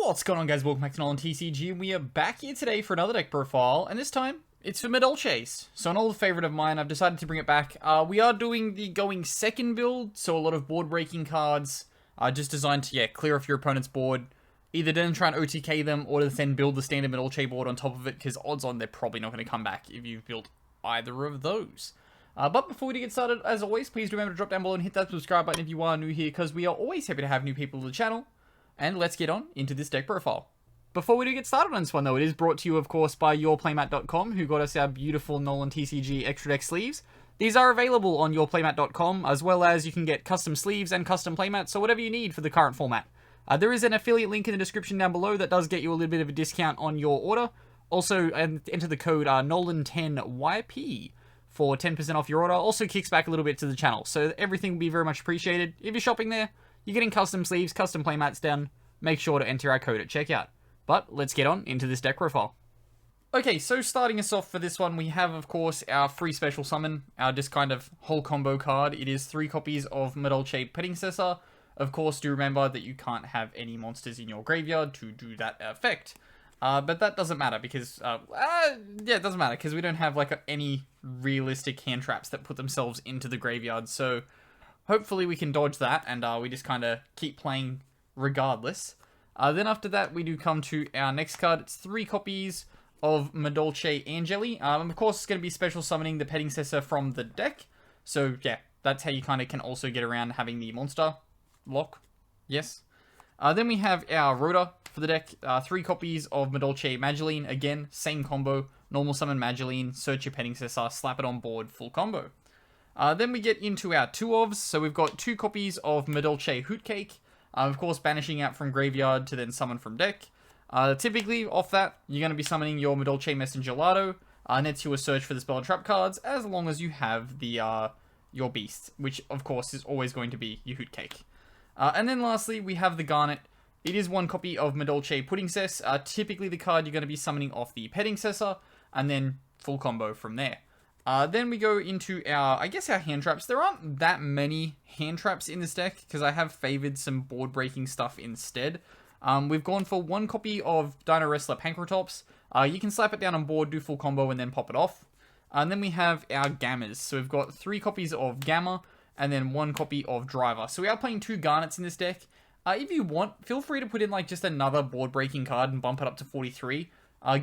What's going on, guys? Welcome back to NolanTCG. We are back here today for another deck profile, and this time it's for Madolche. So an old favorite of mine, I've decided to bring it back. We are doing the going second build, so a lot of board breaking cards, just designed to clear off your opponent's board. Either then try and OTK them, or then build the standard Madolche board on top of it, because odds on they're probably not going to come back if you've built either of those. But before we get started, as always, please remember to drop down below and hit that subscribe button if you are new here, because we are always happy to have new people to the channel. And let's get on into this deck profile. Before we do get started on this one though, it is brought to you of course by yourplaymat.com, who got us our beautiful NolanTCG extra deck sleeves. These are available on yourplaymat.com, as well as you can get custom sleeves and custom playmats, so whatever you need for the current format. There is an affiliate link in the description down below that does get you a little bit of a discount on your order. Also, enter the code NOLAN10YP for 10% off your order. Also kicks back a little bit to the channel, so everything will be very much appreciated. If you're shopping there, you're getting custom sleeves, custom playmats down. Make sure to enter our code at checkout. But let's get on into this deck profile. Okay, so starting us off for this one, we have, of course, our free special summon, our just kind of whole combo card. It is 3 copies of Madolche Pettingcessor. Of course, do remember that you can't have any monsters in your graveyard to do that effect. But that doesn't matter because, it doesn't matter because we don't have like any realistic hand traps that put themselves into the graveyard. So hopefully we can dodge that, and we just kind of keep playing regardless. Then after that, we do come to our next card. It's 3 copies of Madolche Angeli. Of course, it's going to be special summoning the Pettingcessor from the deck. So yeah, that's how you kind of can also get around having the monster lock. Yes. Then we have our Rhoda for the deck. 3 copies of Madolche Mageline. Again, same combo. Normal summon Mageline, search your Pettingcessor, slap it on board, full combo. Then we get into our 2-ofs. So we've got 2 copies of Madolche Hootcake. Of course, banishing out from graveyard to then summon from deck. Typically, off that, you're going to be summoning your Madolche Messengerlado. Nets you a search for the spell and trap cards, as long as you have the your beast, which of course is always going to be your Hootcake. And then lastly, we have the Garnet. It is 1 copy of Madolche Puddingcess. Typically, the card you're going to be summoning off the Pettingcessor, and then full combo from there. Then we go into our hand traps. There aren't that many hand traps in this deck, because I have favored some board breaking stuff instead. We've gone for 1 copy of Dino Wrestler Pankratops. You can slap it down on board, do full combo, and then pop it off. And then we have our Gammas. So we've got 3 copies of Gamma, and then 1 copy of Driver. So we are playing 2 Garnets in this deck. If you want, feel free to put in like just another board breaking card and bump it up to 43.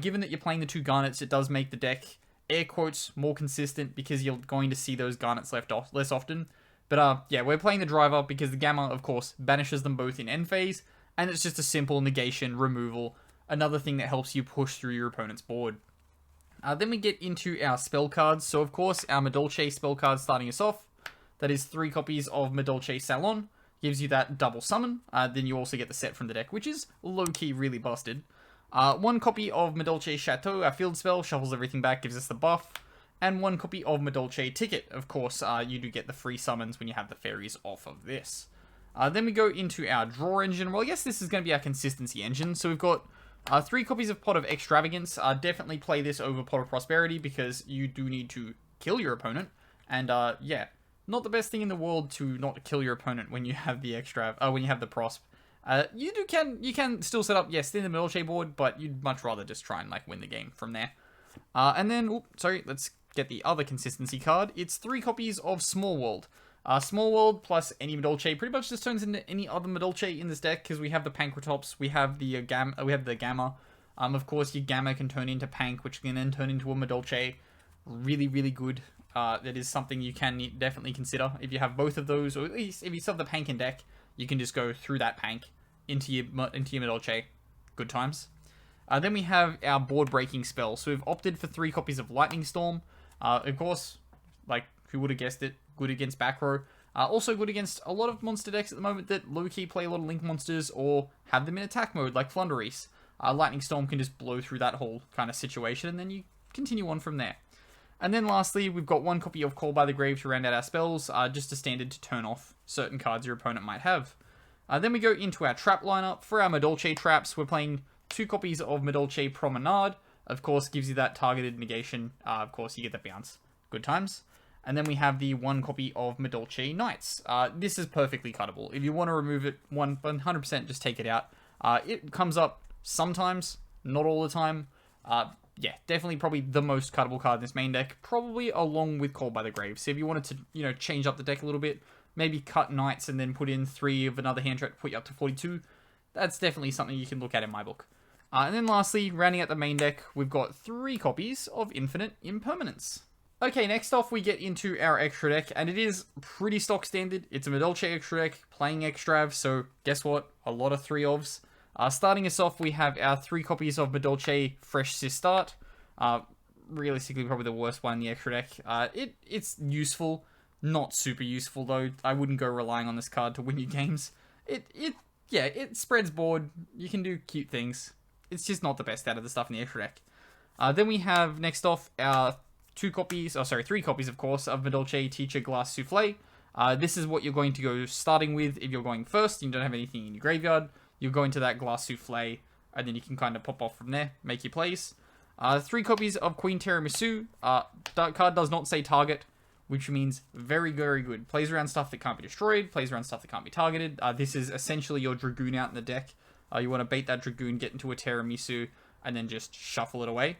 Given that you're playing the 2 Garnets, it does make the deck, air quotes, more consistent, because you're going to see those Garnets less often. But yeah, we're playing the Driver because the Gamma, of course, banishes them both in end phase, and it's just a simple negation, removal, another thing that helps you push through your opponent's board. Then we get into our spell cards. So of course, our Madolche spell card starting us off. That is 3 copies of Madolche Salon. Gives you that double summon. Then you also get the set from the deck, which is low-key really busted. 1 copy of Madolche Chateau, our field spell, shuffles everything back, gives us the buff. And 1 copy of Madolche Ticket. Of course, you do get the free summons when you have the fairies off of this. Then we go into our draw engine. Well, I guess this is going to be our consistency engine. So we've got 3 copies of Pot of Extravagance. Definitely play this over Pot of Prosperity, because you do need to kill your opponent. And yeah, not the best thing in the world to not kill your opponent when you have the when you have the prosp. You can still set up, yes, in the Madolche board, but you'd much rather just try and like win the game from there. And then, let's get the other consistency card. It's 3 copies of Small World. Small World plus any Madolche pretty much just turns into any other Madolche in this deck, because we have the Pankratops, we have the Gamma. Of course, your Gamma can turn into Pank, which can then turn into a Madolche. Really, really good. That is something you can definitely consider. If you have both of those, or at least if you still have the Pank in deck, you can just go through that Pank into your Madolche. Good times. Then we have our board breaking spell. So we've opted for 3 copies of Lightning Storm. Of course, like, who would have guessed it? Good against back row. Also good against a lot of monster decks at the moment that low-key play a lot of link monsters or have them in attack mode, like Flundereese. Lightning Storm can just blow through that whole kind of situation, and then you continue on from there. And then lastly, we've got 1 copy of Call by the Grave to round out our spells, just a standard to turn off certain cards your opponent might have. Then we go into our trap lineup. For our Madolche traps, we're playing 2 copies of Madolche Promenade. Of course, gives you that targeted negation. Of course, you get the bounce. Good times. And then we have the 1 copy of Madolche Knights. This is perfectly cuttable. If you want to remove it 100%, just take it out. It comes up sometimes, not all the time. Yeah, definitely probably the most cuttable card in this main deck, probably along with Called by the Grave. So if you wanted to, change up the deck a little bit, maybe cut Knights and then put in 3 of another hand trait to put you up to 42, that's definitely something you can look at in my book. And then lastly, rounding out the main deck, we've got 3 copies of Infinite Impermanence. Okay, next off we get into our extra deck, and it is pretty stock standard. It's a Madolche extra deck, playing Extrav, so guess what? A lot of 3-ofs. Starting us off, we have our 3 copies of Madolche Fresh Sistart. Realistically, probably the worst one in the extra deck. It's useful, not super useful though. I wouldn't go relying on this card to win your games. It spreads board. You can do cute things. It's just not the best out of the stuff in the extra deck. Then we have next off our 3 copies, of course, of Madolche Teacher Glass Souffle. This is what you're going to go starting with if you're going first and you don't have anything in your graveyard. You'll go into that Glass Souffle, and then you can kind of pop off from there, make your plays. 3 copies of Queen Tiramisu. That card does not say target, which means very, very good. Plays around stuff that can't be destroyed, plays around stuff that can't be targeted. This is essentially your Dragoon out in the deck. You want to bait that Dragoon, get into a Tiramisu, and then just shuffle it away.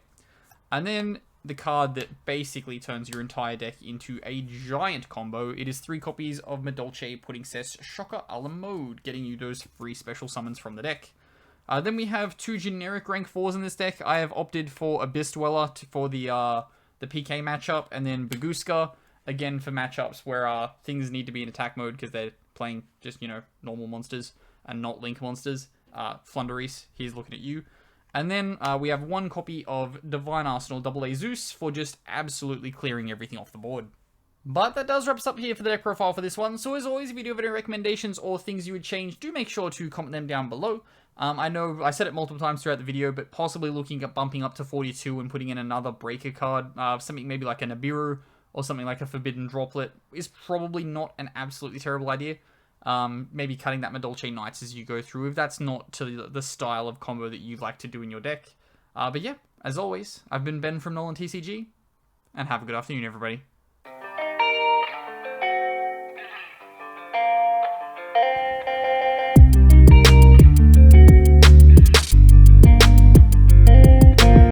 And then the card that basically turns your entire deck into a giant combo. It is 3 copies of Madolche Pudding Cess Shocker a la Mode, getting you those free special summons from the deck. Then we have 2 generic rank 4s in this deck. I have opted for Abyss Dweller for the PK matchup, and then Baguska, again for matchups where things need to be in attack mode because they're playing just, normal monsters and not Link monsters. Flundereese, he's looking at you. And then we have 1 copy of Divine Arsenal AA Zeus for just absolutely clearing everything off the board. But that does wrap us up here for the deck profile for this one. So as always, if you do have any recommendations or things you would change, do make sure to comment them down below. I know I said it multiple times throughout the video, but possibly looking at bumping up to 42 and putting in another breaker card, something maybe like a Nibiru or something like a Forbidden Droplet, is probably not an absolutely terrible idea. Maybe cutting that Madolche Knights as you go through, if that's not to the style of combo that you like to do in your deck. But yeah, as always, I've been Ben from NolanTCG, and have a good afternoon, everybody.